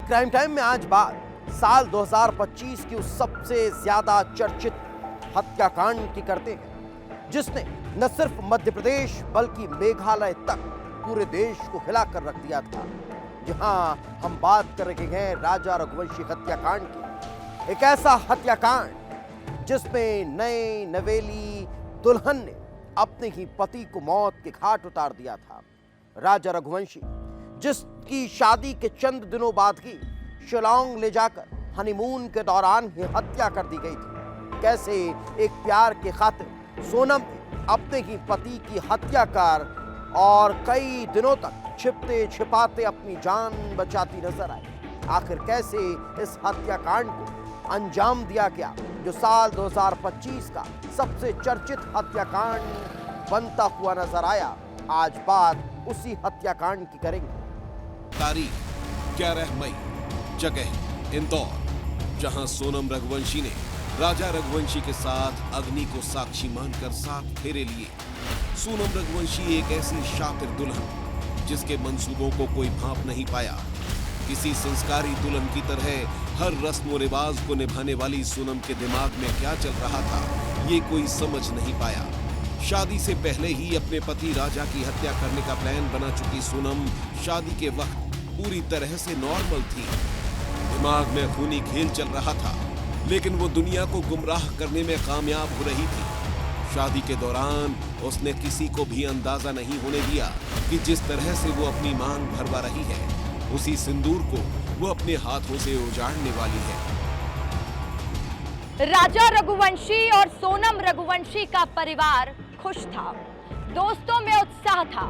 Crime time में आज बात साल 2025 की उस सबसे ज्यादा चर्चित हत्याकांड की करते हैं जिसने न सिर्फ मध्य प्रदेश बल्कि मेघालय तक पूरे देश को हिलाकर रख दिया था। जहां हम बात कर रहे हैं राजा रघुवंशी हत्याकांड की, एक ऐसा हत्याकांड जिसमें नए नवेली दुल्हन ने अपने ही पति को मौत के घाट उतार दिया था। राजा रघुवंशी जिसकी शादी के चंद दिनों बाद ही शिलांग ले जाकर हनीमून के दौरान ही हत्या कर दी गई थी। कैसे एक प्यार के खातिर सोनम अपने ही पति की हत्या कर और कई दिनों तक छिपते छिपाते अपनी जान बचाती नजर आई। आखिर कैसे इस हत्याकांड को अंजाम दिया गया जो साल 2025 का सबसे चर्चित हत्याकांड बनता हुआ नजर आया। आज बात उसी हत्याकांड की करेंगे। तारीख 11 मई, जगह इंदौर, जहां सोनम रघुवंशी ने राजा रघुवंशी के साथ अग्नि को साक्षी मानकर 7 फेरे लिए। सोनम रघुवंशी एक ऐसी शातिर दुल्हन जिसके मंसूबों को कोई भांप नहीं पाया। किसी संस्कारी दुल्हन की तरह हर रस्म और रिवाज को निभाने वाली सोनम के दिमाग में क्या चल रहा था ये कोई समझ नहीं पाया। शादी से पहले ही अपने पति राजा की हत्या करने का प्लान बना चुकी सोनम शादी के वक्त पूरी तरह से नॉर्मल थी। दिमाग में खूनी खेल चल रहा था, लेकिन वो दुनिया को गुमराह करने में कामयाब हो रही थी। शादी के दौरान उसने किसी को भी अंदाजा नहीं होने दिया कि जिस तरह से वो अपनी मांग भरवा रही है उसी सिंदूर को वो अपने हाथों से उजाड़ने वाली है। राजा रघुवंशी और सोनम रघुवंशी का परिवार खुश था, दोस्तों में उत्साह था।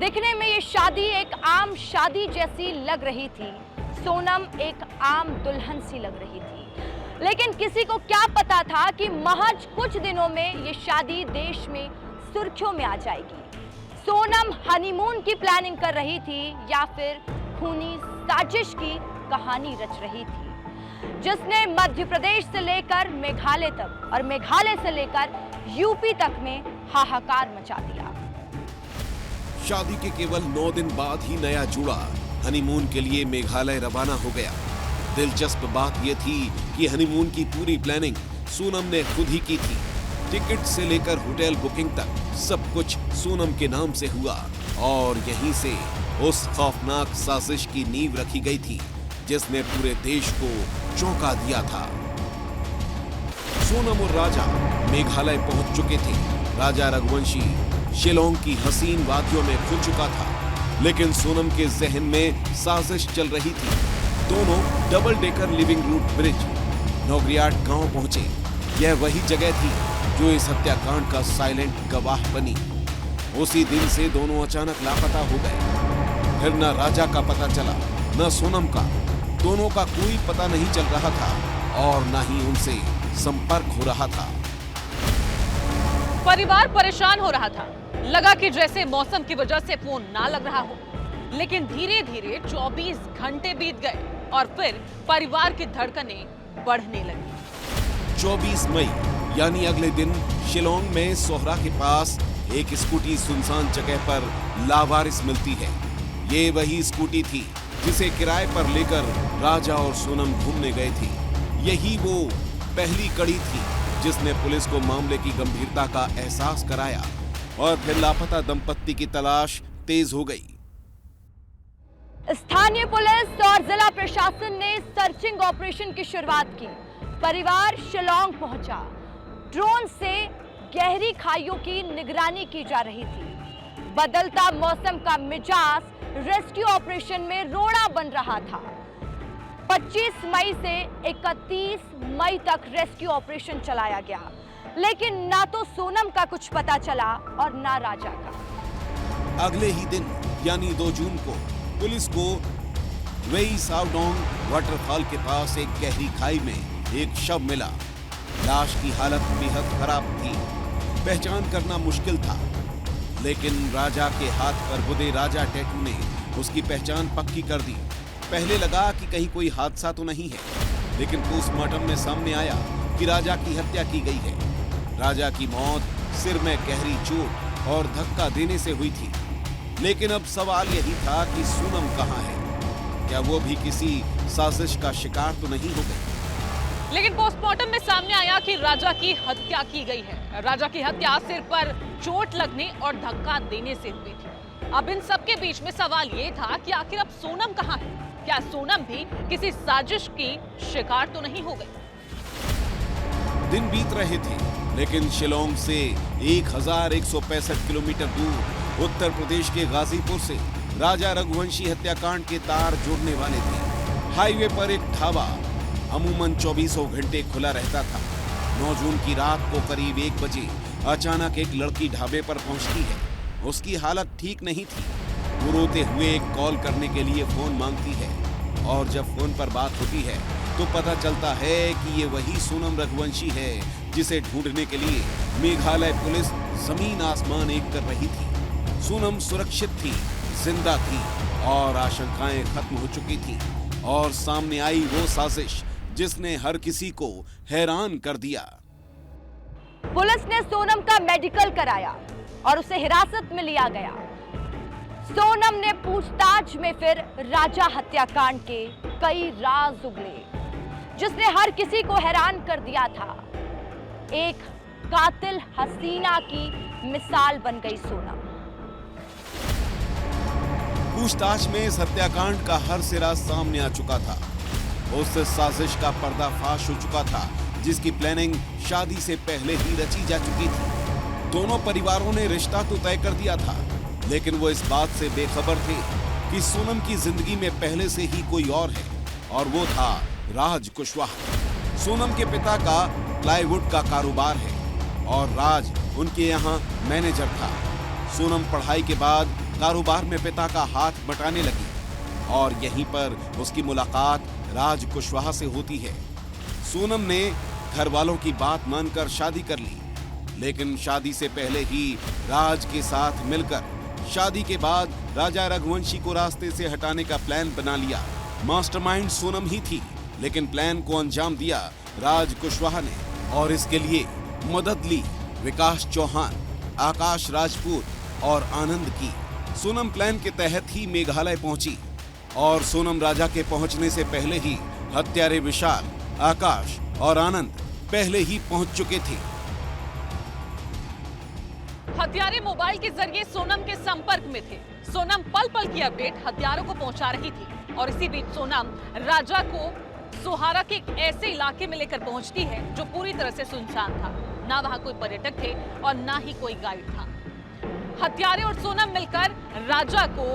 दिखने में ये शादी एक आम शादी जैसी लग रही थी। सोनम एक आम दुल्हन सी लग रही थी, लेकिन किसी को क्या पता था कि महज कुछ दिनों में ये शादी देश में सुर्खियों में आ जाएगी। सोनम हनीमून की प्लानिंग कर रही थी या फिर खूनी साजिश की कहानी रच रही थी जिसने मध्य प्रदेश से लेकर मेघालय तक और मेघालय से लेकर यूपी तक में हाहाकार मचा दिया। शादी के केवल 9 दिन बाद ही नया जुड़ा हनीमून के लिए मेघालय रवाना हो गया। दिलचस्प बात यह थी कि हनीमून की पूरी प्लानिंग सोनम ने खुद ही की थी। टिकट से लेकर होटल बुकिंग तक सब कुछ सोनम के नाम से हुआ और यहीं से उस खौफनाक साजिश की नींव रखी गई थी जिसने पूरे देश को चौंका दिया था। सोनम और राजा मेघालय पहुंच चुके थे। राजा रघुवंशी शिलोंग की हसीन वादियों में खो चुका था, लेकिन सोनम के जहन में साजिश चल रही थी। दोनों double decker living root bridge Nongriat गांव पहुंचे। यह वही जगह थी जो इस हत्याकांड का साइलेंट गवाह बनी। उसी दिन से दोनों अचानक लापता हो गए। फिर न राजा का पता चला न सोनम का। दोनों का कोई पता नहीं चल रहा था और न ही उनसे संपर्क हो रहा था। परिवार परेशान हो रहा था। लगा कि जैसे मौसम की वजह से फोन ना लग रहा हो, लेकिन धीरे धीरे 24 घंटे बीत गए और फिर परिवार की धड़कनें बढ़ने लगी। 24 मई यानी अगले दिन शिलोंग में सोहरा के पास एक स्कूटी सुनसान जगह पर लावारिस मिलती है। ये वही स्कूटी थी जिसे किराए पर लेकर राजा और सोनम घूमने गए थे। यही वो पहली कड़ी थी जिसने पुलिस को मामले की गंभीरता का एहसास कराया और फिर लापता दंपत्ति की तलाश तेज हो गई। स्थानीय पुलिस और जिला प्रशासन ने सर्चिंग ऑपरेशन की शुरुआत की। परिवार शिलोंग पहुंचा। ड्रोन से गहरी खाइयों की निगरानी की जा रही थी। बदलता मौसम का मिजाज रेस्क्यू ऑपरेशन में रोड़ा बन रहा था। 25 मई से 31 मई तक रेस्क्यू ऑपरेशन चलाया गया, लेकिन ना तो सोनम का कुछ पता चला और ना राजा का। अगले ही दिन यानी 2 जून को पुलिस को वेई सावडोंग वाटरफॉल के पास एक गहरी खाई में एक शव मिला। लाश की हालत बेहद खराब थी। पहचान करना मुश्किल था, लेकिन राजा के हाथ पर बुदे राजा टैटू ने उसकी पहचान पक्की कर दी। पहले लगा कि कहीं कोई हादसा तो नहीं है, लेकिन पोस्टमार्टम में सामने आया कि राजा की हत्या की गई है। राजा की मौत सिर में गहरी चोट और धक्का देने से हुई थी। लेकिन अब सवाल यही था कि सोनम कहाँ है? क्या वो भी किसी साजिश का शिकार तो नहीं हो गई। लेकिन पोस्टमार्टम में सामने आया कि राजा की हत्या की गई है। राजा की हत्या सिर पर चोट लगने और धक्का देने से हुई थी। अब इन सब के बीच में सवाल ये था कि आखिर अब सोनम कहाँ है? क्या सोनम भी किसी साजिश की शिकार तो नहीं हो गई? दिन बीत रहे थे, लेकिन शिलोंग से 1165 किलोमीटर दूर उत्तर प्रदेश के गाजीपुर से राजा रघुवंशी हत्याकांड के तार जुड़ने वाले थे। हाईवे पर एक ढाबा अमूमन 24 घंटे खुला रहता था। 9 जून की रात को करीब 1 बजे अचानक एक लड़की ढाबे पर पहुंचती है। उसकी हालत ठीक नहीं थी। वो रोते हुए एक कॉल करने के लिए फोन मांगती है और जब फोन पर बात होती है तो पता चलता है कि ये वही सोनम रघुवंशी है जिसे ढूंढने के लिए मेघालय पुलिस जमीन आसमान एक कर रही थी। सोनम सुरक्षित थी, जिंदा थी और आशंकाएं खत्म हो चुकी थी और सामने आई वो साजिश जिसने हर किसी को हैरान कर दिया। पुलिस ने सोनम का मेडिकल कराया और उसे हिरासत में लिया गया। सोनम ने पूछताछ में फिर राजा हत्याकांड के कई राज उगले, जिसने हर किसी को हैरान कर दिया था। एक कातिल हसीना की मिसाल बन गई सोनम। पूछताछ में इस हत्याकांड का हर सिरा सामने आ चुका था। उस साजिश का पर्दाफाश हो चुका था जिसकी प्लानिंग शादी से पहले ही रची जा चुकी थी। दोनों परिवारों ने रिश्ता तो तय कर दिया था, लेकिन वो इस बात से बेखबर थे कि सोनम की जिंदगी में पहले से ही कोई और है और वो था राज कुशवाहा। सोनम के पिता का प्लाईवुड का कारोबार है और राज उनके यहाँ मैनेजर था। सोनम पढ़ाई के बाद कारोबार में पिता का हाथ बटाने लगी और यहीं पर उसकी मुलाकात राज कुशवाहा से होती है। सोनम ने घर वालों की बात मानकर शादी कर ली, लेकिन शादी से पहले ही राज के साथ मिलकर शादी के बाद राजा रघुवंशी को रास्ते से हटाने का प्लान बना लिया। मास्टरमाइंड सोनम ही थी, लेकिन प्लान को अंजाम दिया राज कुशवाहा ने और इसके लिए मदद ली विकास चौहान, आकाश राजपूत और आनंद की। सोनम प्लान के तहत ही मेघालय पहुंची और सोनम राजा के पहुंचने से पहले ही हत्यारे विशाल, आकाश और आनंद पहले ही पहुंच चुके थे। हत्यारे मोबाइल के जरिए सोनम के संपर्क में थे। सोनम पल पल की अपडेट हत्यारों को पहुंचा रही थी और इसी बीच सोनम राजा को सोहारा के एक ऐसे इलाके में लेकर पहुंचती है जो पूरी तरह से सुनसान था। ना वहां कोई पर्यटक थे और ना ही कोई गाइड था। हत्यारे और सोनम मिलकर राजा को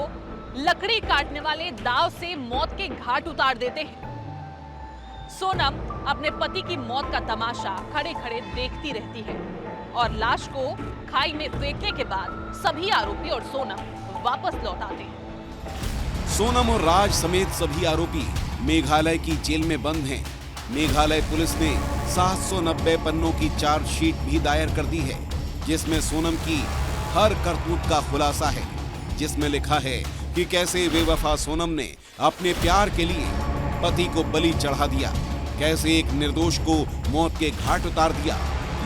लकड़ी काटने वाले दाव से मौत के घाट उतार देते हैं। सोनम अपने पति की मौत का तमाशा खड़े खड़े देखती रहती है और लाश को खाई में फेंकने के बाद सभी आरोपी और सोनम वापस लौट आते हैं। सोनम और राज समेत सभी आरोपी मेघालय की जेल में बंद हैं। मेघालय पुलिस ने 790 पन्नों की चार्जशीट भी दायर कर दी है, जिसमें सोनम की हर करतूत का खुलासा है, जिसमें लिखा है कि कैसे बेवफा सोनम ने अपने प्यार के लिए पति को बलि चढ़ा दिया, कैसे एक निर्दोष को मौत के घाट उतार दिया।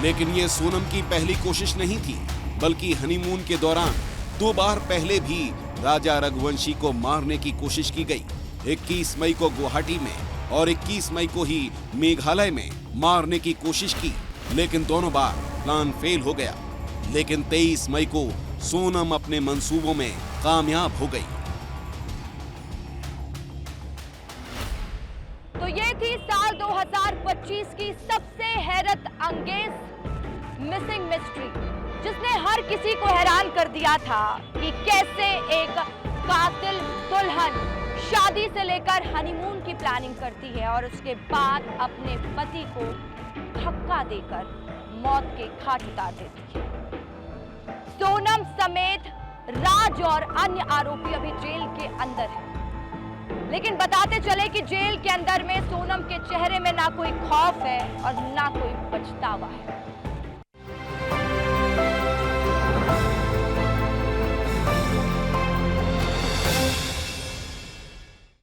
लेकिन ये सोनम की पहली कोशिश नहीं थी, बल्कि हनीमून के दौरान 2 बार पहले भी राजा रघुवंशी को मारने की कोशिश की गई। 21 मई को गुवाहाटी में और 21 मई को ही मेघालय में मारने की कोशिश की, लेकिन दोनों बार प्लान फेल हो गया। लेकिन 23 मई को सोनम अपने मंसूबों में कामयाब हो गई। तो ये थी साल 2025 की सबसे हैरत अंगेज मिसिंग मिस्ट्री, जिसने हर किसी को हैरान कर दिया था कि कैसे एक कातिल दुल्हन शादी से लेकर हनीमून की प्लानिंग करती है और उसके बाद अपने पति को धक्का देकर मौत के घाट उतार देती है। सोनम समेत राज और अन्य आरोपी अभी जेल के अंदर हैं। लेकिन बताते चले कि जेल के अंदर में सोनम के चेहरे में ना कोई खौफ है और ना कोई पछतावा है।